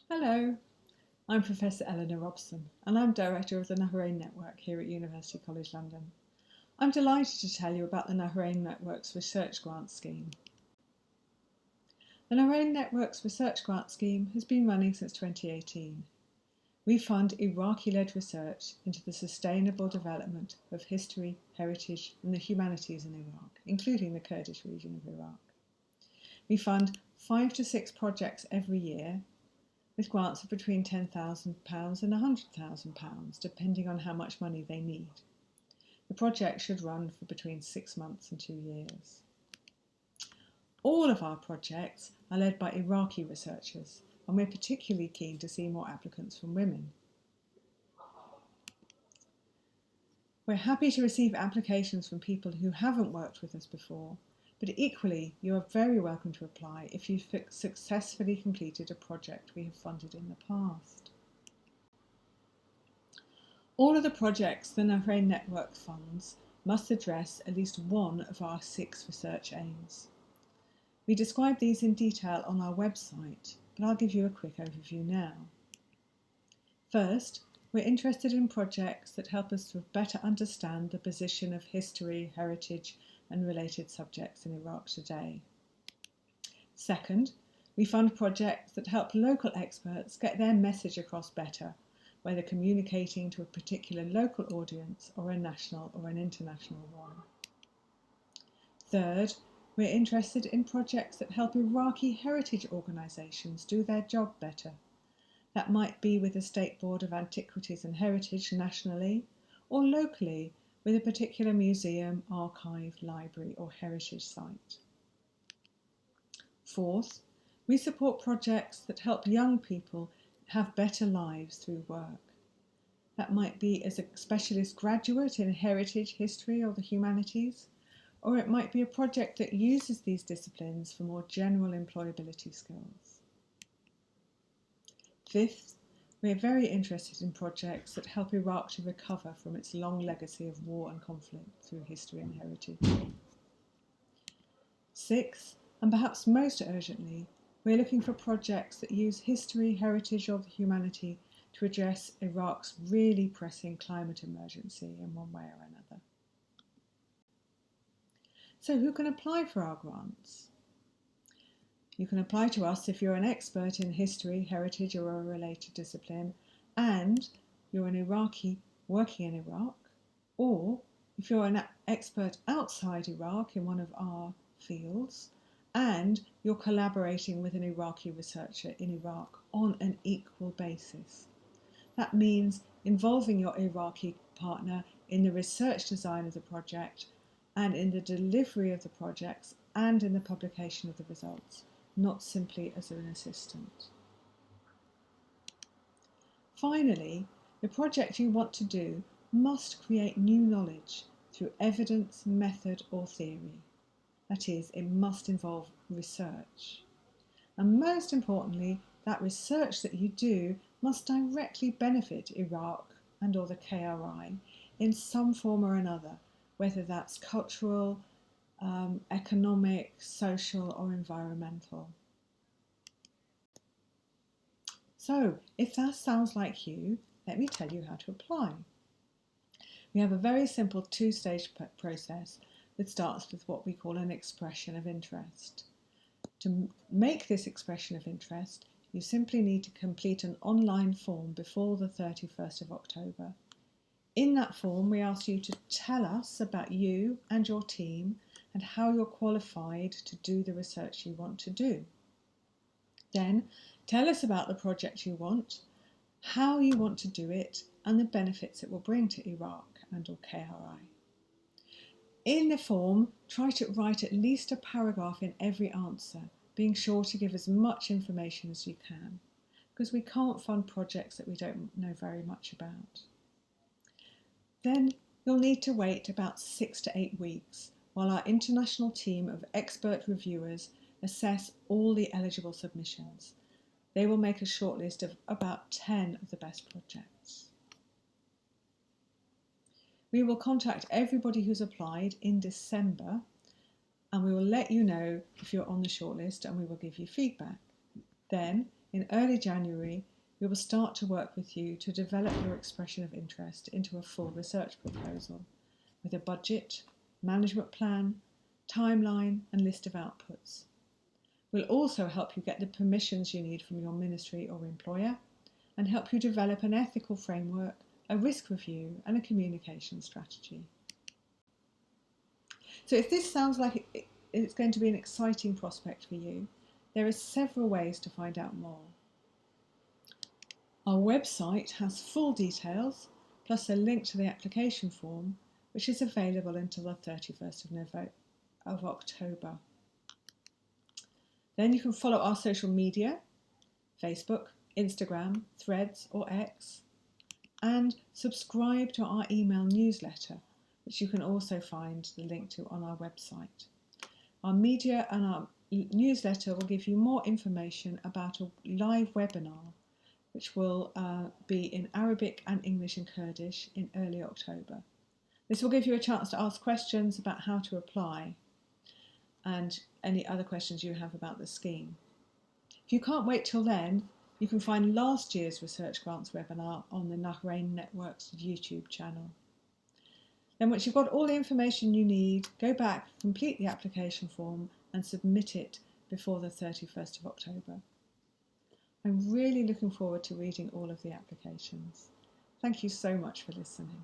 Hello, I'm Professor Eleanor Robson and I'm Director of the Nahrein Network here at University College London. I'm delighted to tell you about the Nahrein Network's Research Grant Scheme. The Nahrein Network's Research Grant Scheme has been running since 2018. We fund Iraqi-led research into the sustainable development of history, heritage and the humanities in Iraq, including the Kurdish region of Iraq. We fund 5 to 6 projects every year with grants of between £10,000 and £100,000, depending on how much money they need. The project should run for between 6 months and 2 years. All of our projects are led by Iraqi researchers, and we're particularly keen to see more applicants from women. We're happy to receive applications from people who haven't worked with us before, but equally, you are very welcome to apply if you've successfully completed a project we have funded in the past. All of the projects the Nahrein Network funds must address at least one of our 6 research aims. We describe these in detail on our website, but I'll give you a quick overview now. First, we're interested in projects that help us to better understand the position of history, heritage, and related subjects in Iraq today. Second, we fund projects that help local experts get their message across better, whether communicating to a particular local audience or a national or an international one. Third, we're interested in projects that help Iraqi heritage organisations do their job better. That might be with the State Board of Antiquities and Heritage nationally, or locally with a particular museum, archive, library or heritage site. Fourth, we support projects that help young people have better lives through work. That might be as a specialist graduate in heritage, history or the humanities, or it might be a project that uses these disciplines for more general employability skills. Fifth, we are very interested in projects that help Iraq to recover from its long legacy of war and conflict through history and heritage. Sixth, and perhaps most urgently, we are looking for projects that use history, heritage or the humanity to address Iraq's really pressing climate emergency in one way or another. So who can apply for our grants? You can apply to us if you're an expert in history, heritage or a related discipline and you're an Iraqi working in Iraq, or if you're an expert outside Iraq in one of our fields and you're collaborating with an Iraqi researcher in Iraq on an equal basis. That means involving your Iraqi partner in the research design of the project and in the delivery of the projects and in the publication of the results, not simply as an assistant. Finally, the project you want to do must create new knowledge through evidence, method or theory. That is, it must involve research. And most importantly, that research that you do must directly benefit Iraq and or the KRI in some form or another, whether that's cultural, economic, social or environmental. So, if that sounds like you, let me tell you how to apply. We have a very simple 2-stage process that starts with what we call an expression of interest. To make this expression of interest, you simply need to complete an online form before the 31st of October. In that form, we ask you to tell us about you and your team and how you're qualified to do the research you want to do. Then, tell us about the project you want, how you want to do it, and the benefits it will bring to Iraq and or KRI. In the form, try to write at least a paragraph in every answer, being sure to give as much information as you can, because we can't fund projects that we don't know very much about. Then you'll need to wait about 6 to 8 weeks while our international team of expert reviewers assess all the eligible submissions. They will make a shortlist of about 10 of the best projects. We will contact everybody who's applied in December and we will let you know if you're on the shortlist and we will give you feedback. Then, in early January, we will start to work with you to develop your expression of interest into a full research proposal with a budget, management plan, timeline and list of outputs. We'll also help you get the permissions you need from your ministry or employer and help you develop an ethical framework, a risk review and a communication strategy. So if this sounds like it's going to be an exciting prospect for you, there are several ways to find out more. Our website has full details, plus a link to the application form, which is available until the 31st of October. Then you can follow our social media, Facebook, Instagram, Threads or X, and subscribe to our email newsletter, which you can also find the link to on our website. Our media and our newsletter will give you more information about a live webinar which will be in Arabic and English and Kurdish in early October. This will give you a chance to ask questions about how to apply and any other questions you have about the scheme. If you can't wait till then, you can find last year's Research Grants webinar on the Nahrein Network's YouTube channel. Then once you've got all the information you need, go back, complete the application form and submit it before the 31st of October. I'm really looking forward to reading all of the applications. Thank you so much for listening.